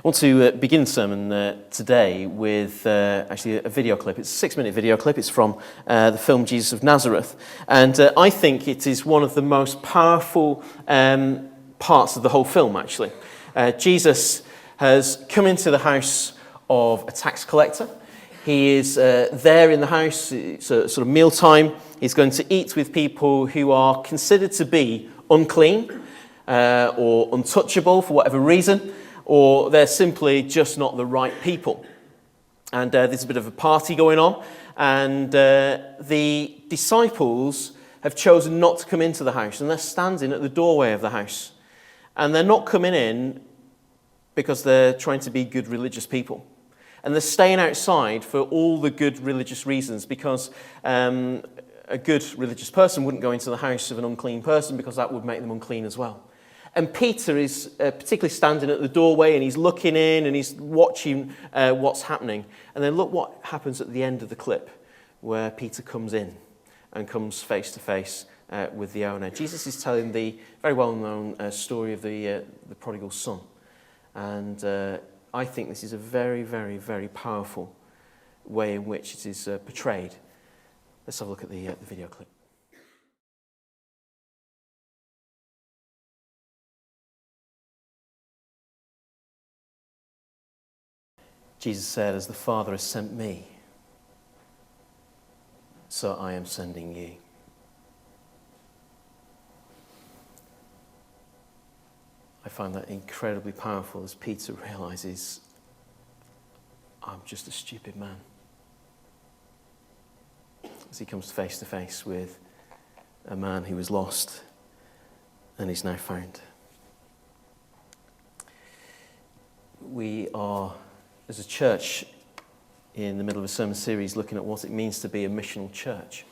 I want to begin the sermon today with actually a video clip. It's a 6-minute video clip. It's from the film Jesus of Nazareth. And I think it is one of the most powerful parts of the whole film, actually. Jesus has come into the house of a tax collector. He is there in the house. It's a sort of mealtime. He's going to eat with people who are considered to be unclean or untouchable for whatever reason, or they're simply just not the right people. And there's a bit of a party going on, and the disciples have chosen not to come into the house, and they're standing at the doorway of the house. And they're not coming in because they're trying to be good religious people. And they're staying outside for all the good religious reasons, because a good religious person wouldn't go into the house of an unclean person because that would make them unclean as well. And Peter is particularly standing at the doorway, and he's looking in and he's watching what's happening. And then look what happens at the end of the clip, where Peter comes in and comes face to face with the owner. Jesus is telling the very well-known story of the prodigal son. And I think this is a very, very, very powerful way in which it is portrayed. Let's have a look at the video clip. Jesus said, "As the Father has sent me, so I am sending you." I find that incredibly powerful as Peter realizes, I'm just a stupid man. As he comes face to face with a man who was lost and is now found. We are, as a church, in the middle of a sermon series looking at what it means to be a missional church.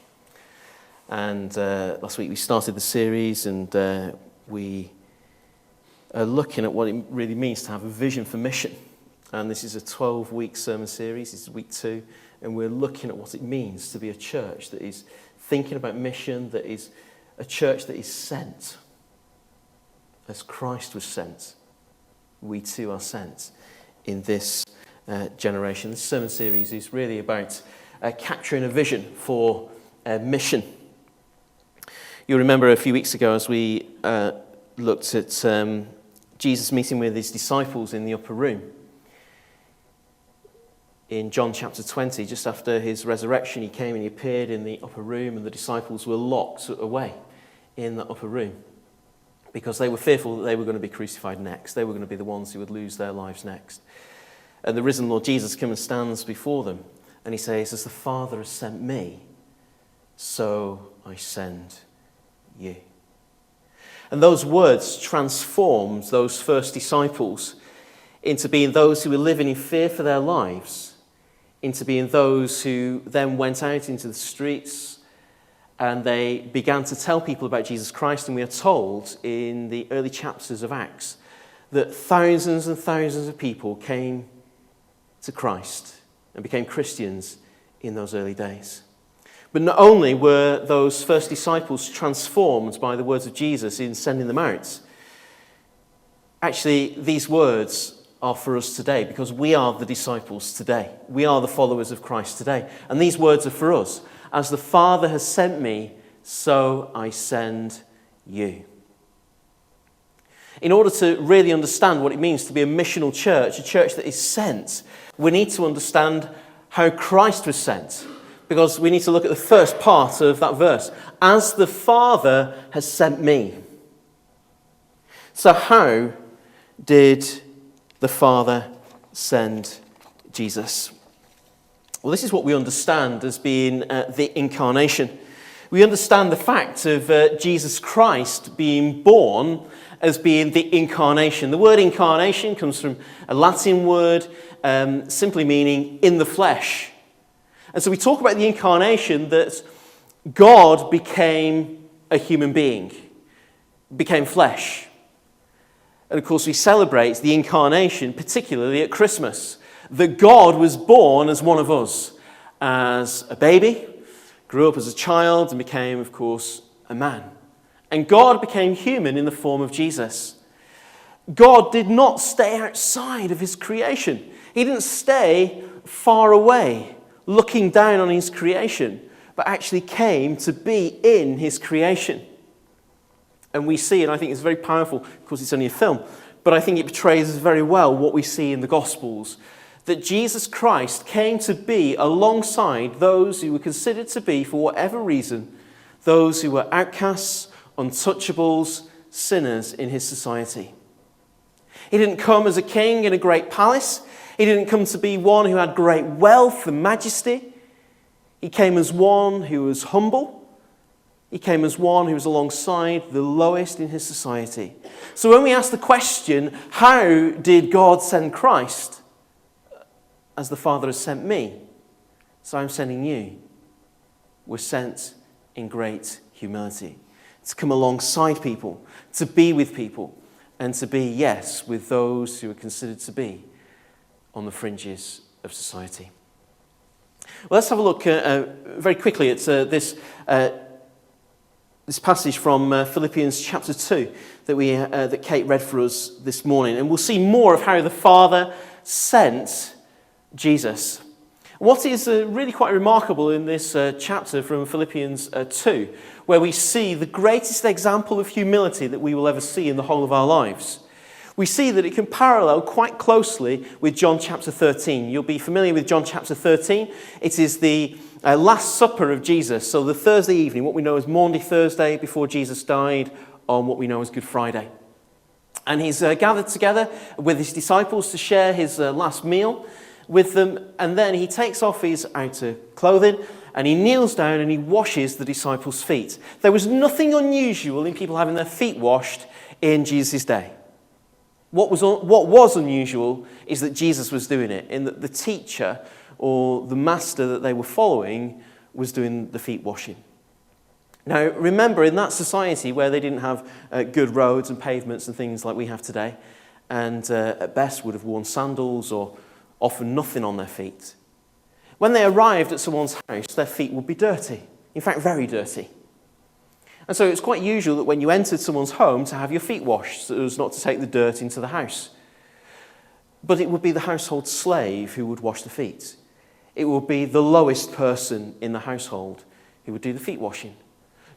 And last week we started the series, and we are looking at what it really means to have a vision for mission. And this is a 12-week sermon series. This is week 2. And we're looking at what it means to be a church that is thinking about mission, that is a church that is sent. As Christ was sent, we too are sent in this generation. This sermon series is really about capturing a vision for mission. You'll remember a few weeks ago as we looked at Jesus meeting with his disciples in the upper room. In John chapter 20, just after his resurrection, he came and he appeared in the upper room, and the disciples were locked away in the upper room because they were fearful that they were going to be crucified next. They were going to be the ones who would lose their lives next. And the risen Lord Jesus comes and stands before them, and he says, "As the Father has sent me, so I send you." And those words transformed those first disciples into being those who were living in fear for their lives, into being those who then went out into the streets and they began to tell people about Jesus Christ. And we are told in the early chapters of Acts that thousands and thousands of people came to Christ and became Christians in those early days. But not only were those first disciples transformed by the words of Jesus in sending them out, actually these words are for us today, because we are the disciples today. We are the followers of Christ today. And these words are for us. As the Father has sent me, so I send you. In order to really understand what it means to be a missional church, a church that is sent, we need to understand how Christ was sent. Because we need to look at the first part of that verse. As the Father has sent me. So how did the Father send Jesus? Well, this is what we understand as being the Incarnation. We understand the fact of Jesus Christ being born as being the Incarnation. The word incarnation comes from a Latin word simply meaning in the flesh. And so we talk about the Incarnation, that God became a human being, became flesh. And of course we celebrate the Incarnation, particularly at Christmas, that God was born as one of us, as a baby, grew up as a child, and became, of course, a man. And God became human in the form of Jesus. God did not stay outside of his creation. He didn't stay far away, looking down on his creation, but actually came to be in his creation. And we see, and I think it's very powerful, of course it's only a film, but I think it portrays very well what we see in the Gospels, that Jesus Christ came to be alongside those who were considered to be, for whatever reason, those who were outcasts, untouchables, sinners in his society. He didn't come as a king in a great palace. He didn't come to be one who had great wealth and majesty. He came as one who was humble. He came as one who was alongside the lowest in his society. So when we ask the question, how did God send Christ? As the Father has sent me, so I'm sending you. We're sent in great humility. To come alongside people, to be with people, and to be, yes, with those who are considered to be on the fringes of society. Well, let's have a look very quickly at this passage from Philippians chapter 2 that Kate read for us this morning. And we'll see more of how the Father sent Jesus. What is really quite remarkable in this chapter from Philippians 2, where we see the greatest example of humility that we will ever see in the whole of our lives. We see that it can parallel quite closely with John chapter 13. You'll be familiar with John chapter 13. It is the Last Supper of Jesus, so the Thursday evening, what we know as Maundy Thursday before Jesus died on what we know as Good Friday. And he's gathered together with his disciples to share his last meal with them, and then he takes off his outer clothing and he kneels down and he washes the disciples' feet. There was nothing unusual in people having their feet washed in Jesus' day. What was unusual is that Jesus was doing it, in that the teacher or the master that they were following was doing the feet washing. Now, remember, in that society where they didn't have good roads and pavements and things like we have today, and at best would have worn sandals or often nothing on their feet, when they arrived at someone's house, their feet would be dirty. In fact, very dirty. And so it's quite usual that when you entered someone's home to have your feet washed so as not to take the dirt into the house. But it would be the household slave who would wash the feet. It would be the lowest person in the household who would do the feet washing,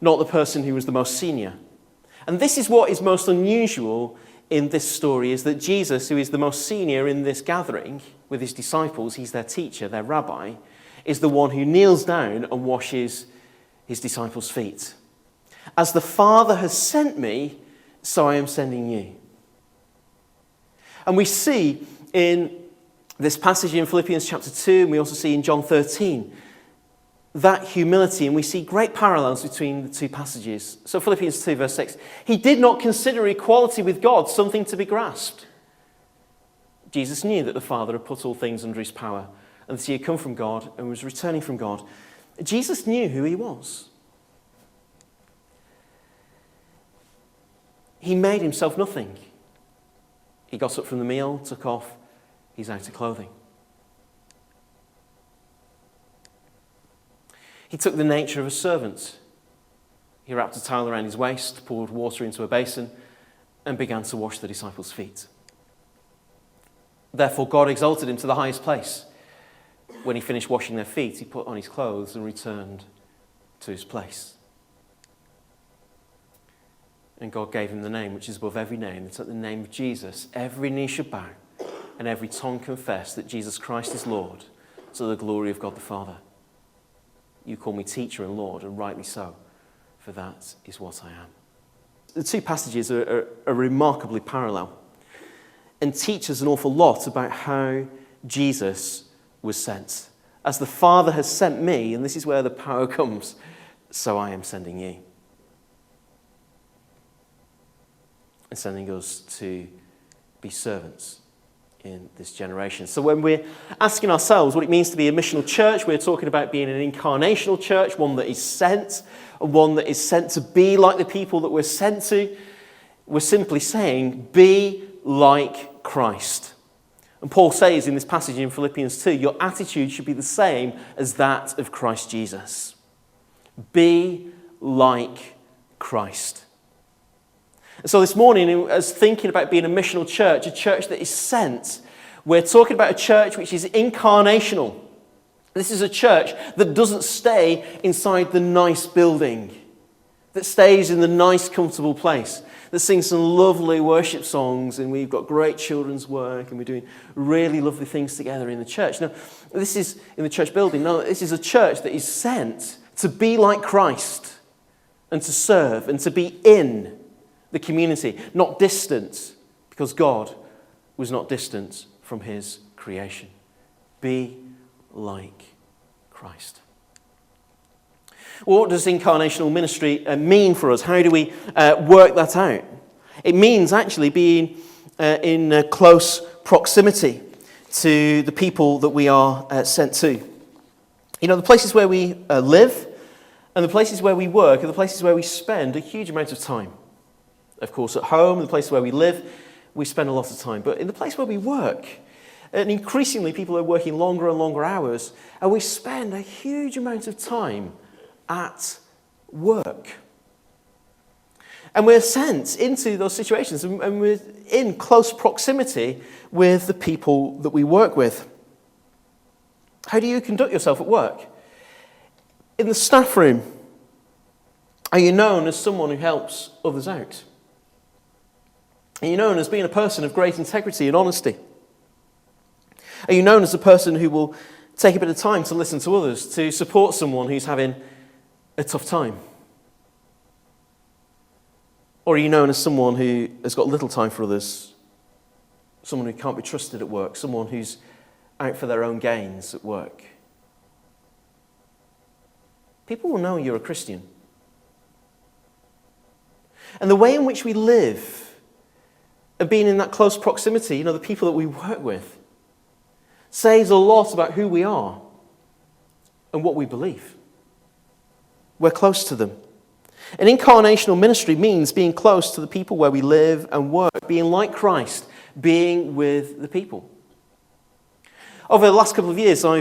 not the person who was the most senior. And this is what is most unusual in this story, is that Jesus, who is the most senior in this gathering with his disciples, he's their teacher, their rabbi, is the one who kneels down and washes his disciples' feet. As the Father has sent me, so I am sending you. And we see in this passage in Philippians chapter 2, and we also see in John 13, that humility, and we see great parallels between the two passages. So Philippians 2 verse 6, he did not consider equality with God something to be grasped. Jesus knew that the Father had put all things under his power, and that he had come from God and was returning from God. Jesus knew who he was. He made himself nothing. He got up from the meal, took off his outer clothing. He took the nature of a servant. He wrapped a towel around his waist, poured water into a basin, and began to wash the disciples' feet. Therefore, God exalted him to the highest place. When he finished washing their feet, he put on his clothes and returned to his place. And God gave him the name which is above every name, that at the name of Jesus, every knee should bow and every tongue confess that Jesus Christ is Lord, to the glory of God the Father. You call me teacher and Lord, and rightly so, for that is what I am. The two passages are remarkably parallel and teach us an awful lot about how Jesus was sent. As the Father has sent me, and this is where the power comes, so I am sending you. And sending us to be servants in this generation. So when we're asking ourselves what it means to be a missional church, we're talking about being an incarnational church, one that is sent, and one that is sent to be like the people that we're sent to. We're simply saying, be like Christ. And Paul says in this passage in Philippians 2, your attitude should be the same as that of Christ Jesus. Be like Christ. And so this morning, as thinking about being a missional church, a church that is sent, we're talking about a church which is incarnational. This is a church that doesn't stay inside the nice building, that stays in the nice, comfortable place, that sings some lovely worship songs, and we've got great children's work, and we're doing really lovely things together in the church. Now, this is in the church building. No, this is a church that is sent to be like Christ and to serve and to be in the community, not distant, because God was not distant from his creation. Be like Christ. Well, what does incarnational ministry mean for us? How do we work that out? It means actually being in close proximity to the people that we are sent to. You know, the places where we live and the places where we work are the places where we spend a huge amount of time. Of course, at home, the place where we live, we spend a lot of time. But in the place where we work, and increasingly people are working longer and longer hours, and we spend a huge amount of time at work. And we're sent into those situations, and we're in close proximity with the people that we work with. How do you conduct yourself at work? In the staff room, are you known as someone who helps others out? Are you known as being a person of great integrity and honesty? Are you known as a person who will take a bit of time to listen to others, to support someone who's having a tough time? Or are you known as someone who has got little time for others, someone who can't be trusted at work, someone who's out for their own gains at work? People will know you're a Christian. And the way in which we live and being in that close proximity, you know, the people that we work with, says a lot about who we are and what we believe. We're close to them. An incarnational ministry means being close to the people where we live and work, being like Christ, being with the people. Over the last couple of years, I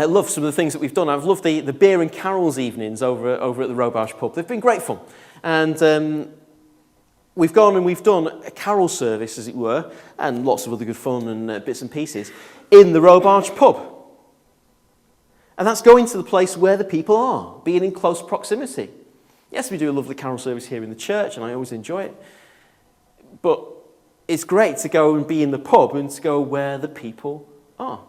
loved some of the things that we've done. I've loved the beer and carols evenings over at the Robarge pub. They've been great fun. And we've gone and we've done a carol service, as it were, and lots of other good fun and bits and pieces in the Robarge pub. And that's going to the place where the people are, being in close proximity. Yes, we do a lovely carol service here in the church, and I always enjoy it. But it's great to go and be in the pub and to go where the people are.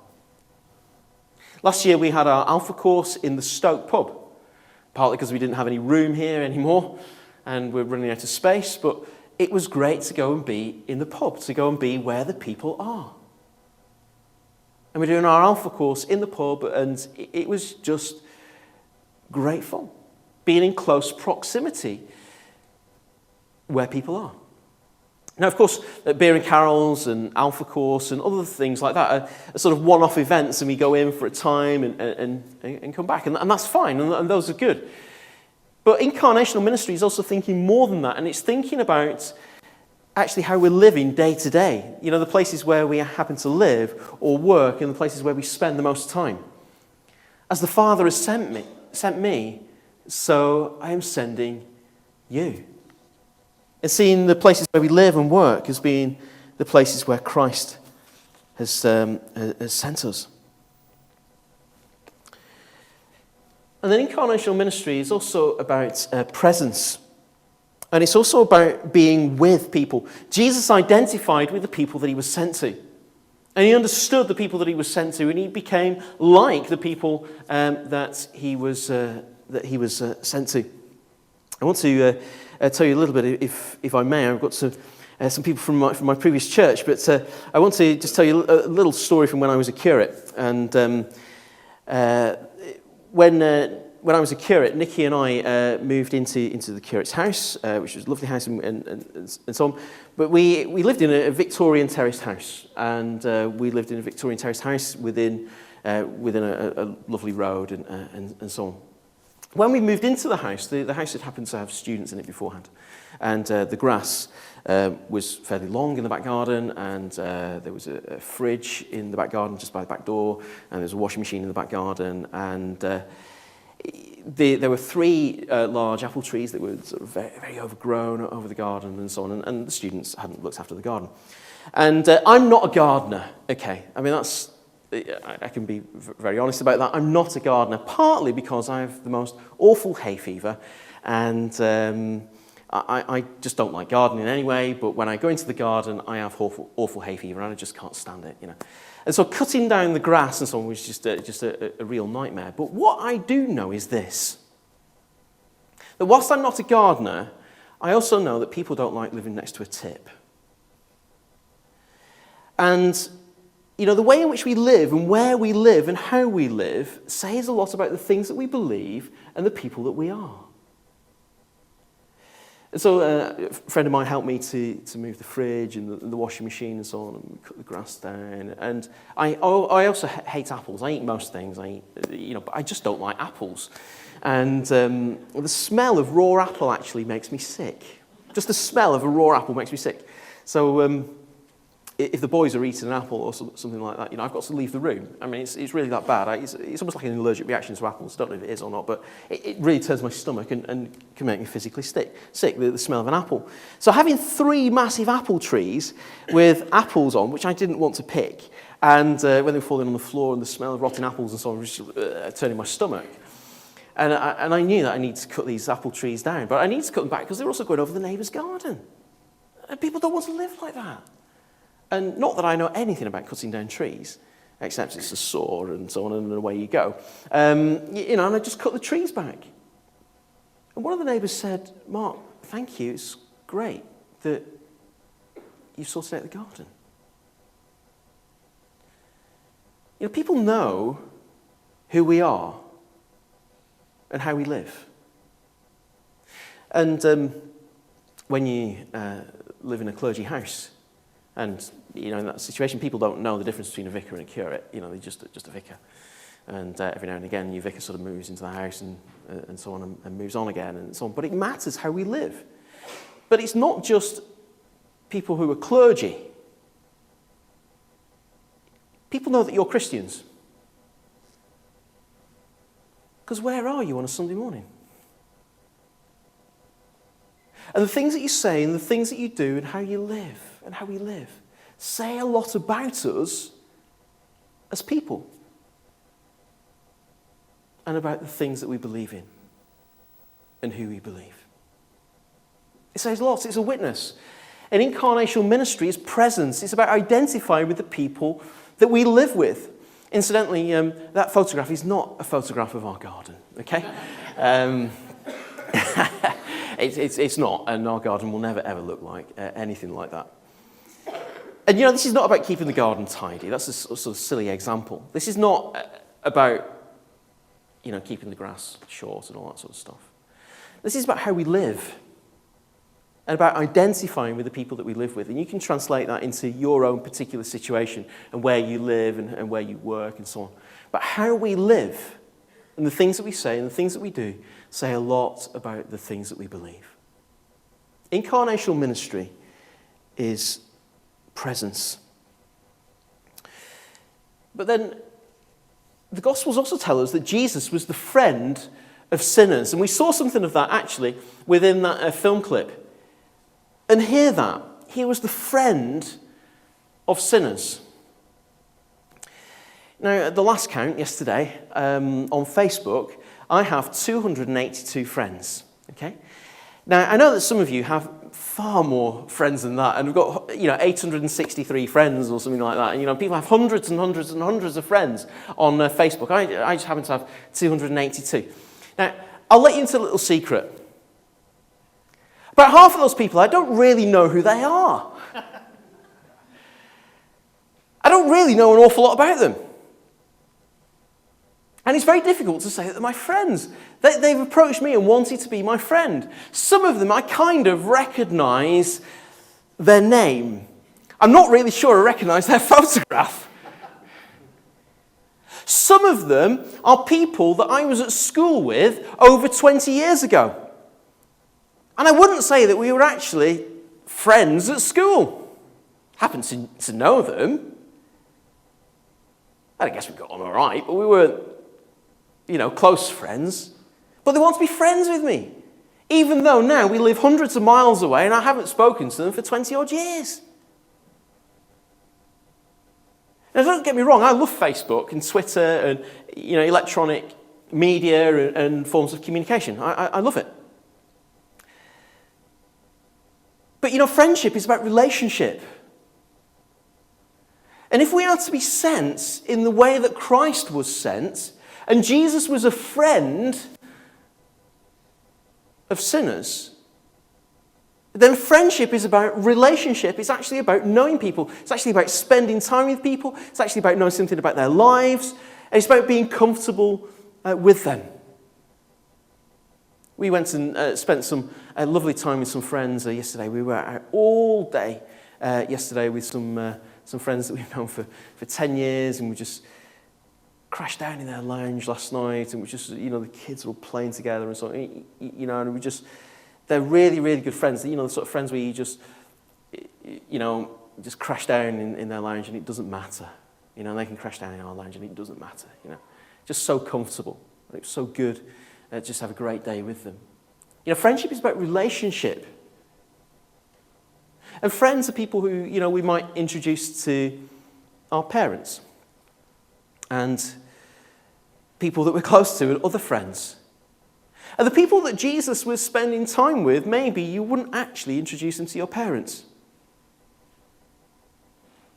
Last year we had our Alpha course in the Stoke pub, partly because we didn't have any room here anymore, and we're running out of space, but it was great to go and be in the pub, to go and be where the people are. And we're doing our Alpha course in the pub, and it was just great fun, being in close proximity where people are. Now, of course, beer and carols and Alpha course and other things like that are sort of one-off events, and we go in for a time and come back, and that's fine, and those are good. But incarnational ministry is also thinking more than that, and it's thinking about actually how we're living day to day. You know, the places where we happen to live or work and the places where we spend the most time. As the Father has sent me, so I am sending you. And seeing the places where we live and work as being the places where Christ has sent us. And then incarnational ministry is also about presence. And it's also about being with people. Jesus identified with the people that he was sent to. And he understood the people that he was sent to, and he became like the people that he was sent to. I want to tell you a little bit, if I may. I've got some people from my previous church, but I want to just tell you a little story from when I was a curate. And when I was a curate, Nikki and I moved into the curate's house, which was a lovely house and so on. But we lived in a Victorian terraced house, and we lived in a Victorian terraced house within a lovely road and so on. When we moved into the house had happened to have students in it beforehand, and the grass was fairly long in the back garden, and there was a fridge in the back garden just by the back door, and there was a washing machine in the back garden, and there were 3 large apple trees that were sort of very, very overgrown over the garden and so on, and the students hadn't looked after the garden. And I'm not a gardener, okay? I mean, I can be very honest about that. I'm not a gardener, partly because I have the most awful hay fever, and I just don't like gardening anyway, but when I go into the garden, I have awful hay fever, and I just can't stand it, you know. And so cutting down the grass and so on was just a real nightmare. But what I do know is this, that whilst I'm not a gardener, I also know that people don't like living next to a tip. And, you know, the way in which we live and where we live and how we live says a lot about the things that we believe and the people that we are. And so a friend of mine helped me to move the fridge and the washing machine and so on, and cut the grass down. And I also hate apples. I eat most things, but I just don't like apples. And the smell of raw apple actually makes me sick. Just the smell of a raw apple makes me sick. So if the boys are eating an apple or something like that, you know, I've got to leave the room. I mean, it's really that bad. It's almost like an allergic reaction to apples. I don't know if it is or not, but it really turns my stomach and can make me physically sick, the smell of an apple. So having 3 massive apple trees with apples on, which I didn't want to pick, and when they were falling on the floor and the smell of rotting apples and so on was turning my stomach. And I knew that I needed to cut these apple trees down, but I needed to cut them back because they're also going over the neighbour's garden. And people don't want to live like that. And not that I know anything about cutting down trees, except it's a saw and so on, and away you go. And I just cut the trees back. And one of the neighbours said, "Mark, thank you, it's great that you've sorted out the garden." You know, people know who we are and how we live. And when you live in a clergy house, and, you know, in that situation, people don't know the difference between a vicar and a curate. You know, they're just a vicar. And every now and again, your vicar sort of moves into the house and so on, and moves on again and so on. But it matters how we live. But it's not just people who are clergy. People know that you're Christians. Because where are you on a Sunday morning? And the things that you say and the things that you do and how you live and how we live say a lot about us as people and about the things that we believe in and who we believe. It says lots. It's a witness. And incarnational ministry is presence. It's about identifying with the people that we live with. Incidentally, that photograph is not a photograph of our garden, okay? It's not, and our garden will never, ever look like anything like that. And, you know, this is not about keeping the garden tidy. That's a sort of silly example. This is not about, you know, keeping the grass short and all that sort of stuff. This is about how we live and about identifying with the people that we live with. And you can translate that into your own particular situation and where you live and where you work and so on. But how we live and the things that we say and the things that we do say a lot about the things that we believe. Incarnational ministry is presence. But then the Gospels also tell us that Jesus was the friend of sinners. And we saw something of that actually within that film clip. And hear that. He was the friend of sinners. Now, at the last count yesterday on Facebook, I have 282 friends. Okay? Now, I know that some of you have far more friends than that, and we've got, 863 friends or something like that. And, people have hundreds and hundreds and hundreds of friends on Facebook. I just happen to have 282. Now, I'll let you into a little secret. About half of those people, I don't really know who they are. I don't really know an awful lot about them. And it's very difficult to say that they're my friends. They've approached me and wanted to be my friend. Some of them I kind of recognize their name. I'm not really sure I recognize their photograph. Some of them are people that I was at school with over 20 years ago. And I wouldn't say that we were actually friends at school. Happened to know them. I guess we got on all right, but we weren't close friends, but they want to be friends with me, even though now we live hundreds of miles away and I haven't spoken to them for 20 odd years. Now, don't get me wrong, I love Facebook and Twitter and electronic media and forms of communication. I love it. But friendship is about relationship. And if we are to be sent in the way that Christ was sent, and Jesus was a friend of sinners, then friendship is about relationship. It's actually about knowing people. It's actually about spending time with people. It's actually about knowing something about their lives. And it's about being comfortable with them. We went and spent some lovely time with some friends yesterday. We were out all day yesterday with some friends that we've known for 10 years, and we just crashed down in their lounge last night, and we just, the kids were all playing together and so on, and we just, they're really, really good friends. The sort of friends where you just crash down in their lounge and it doesn't matter. They can crash down in our lounge and it doesn't matter. Just so comfortable. It was so good. Just have a great day with them. Friendship is about relationship. And friends are people who, we might introduce to our parents and people that we're close to and other friends. And the people that Jesus was spending time with, maybe you wouldn't actually introduce them to your parents.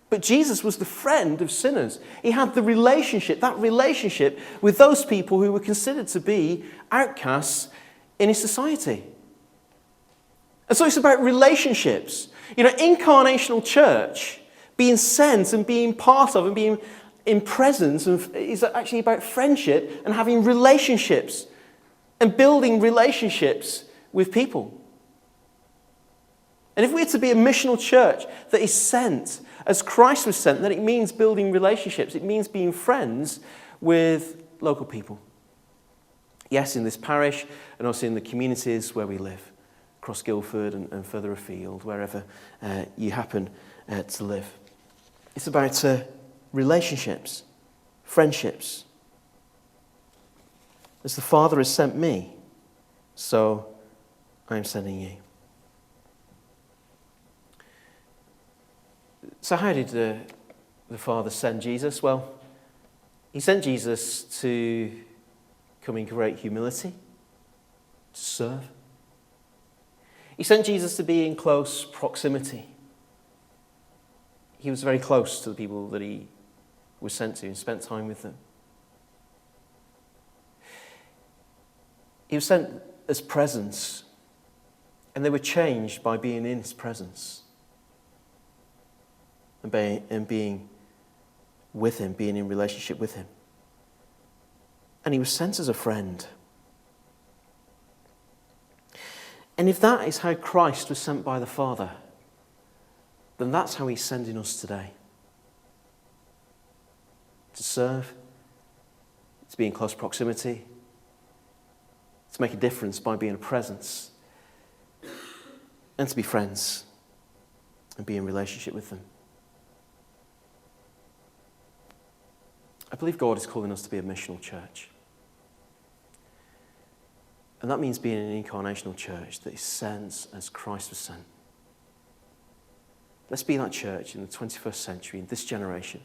But Jesus was the friend of sinners. He had that relationship with those people who were considered to be outcasts in his society. And so it's about relationships. Incarnational church, being sent and being part of and being in presence is actually about friendship and having relationships and building relationships with people. And if we're to be a missional church that is sent as Christ was sent, then it means building relationships. It means being friends with local people. Yes, in this parish and also in the communities where we live, across Guildford and further afield, wherever you happen to live. It's about relationships, friendships. As the Father has sent me, so I am sending you. So how did the Father send Jesus? Well, he sent Jesus to come in great humility, to serve. He sent Jesus to be in close proximity. He was very close to the people that he was sent to and spent time with them. He was sent as presence, and they were changed by being in his presence and being with him, being in relationship with him. And he was sent as a friend. And if that is how Christ was sent by the Father, then that's how he's sending us today. To serve, to be in close proximity, to make a difference by being a presence, and to be friends and be in relationship with them. I believe God is calling us to be a missional church. And that means being an incarnational church that is sent as Christ was sent. Let's be that church in the 21st century, in this generation,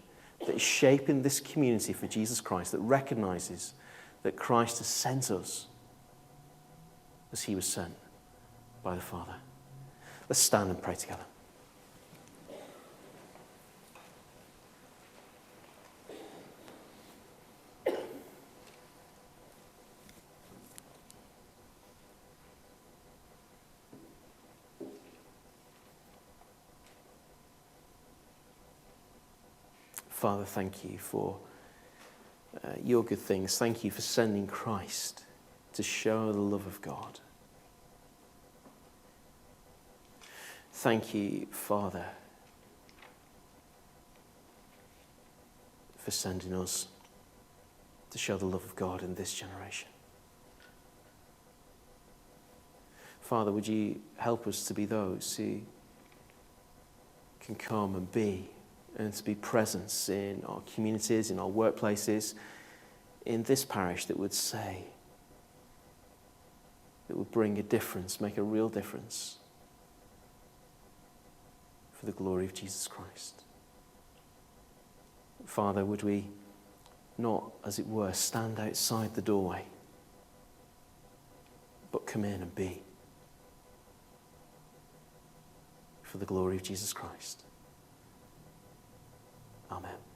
that is shaping this community for Jesus Christ, that recognizes that Christ has sent us as he was sent by the Father. Let's stand and pray together. Father, thank you for your good things. Thank you for sending Christ to show the love of God. Thank you, Father, for sending us to show the love of God in this generation. Father, would you help us to be those who can come and to be presence in our communities, in our workplaces, in this parish that would say, that would bring a difference, make a real difference for the glory of Jesus Christ. Father, would we not, as it were, stand outside the doorway, but come in and be for the glory of Jesus Christ. Amen.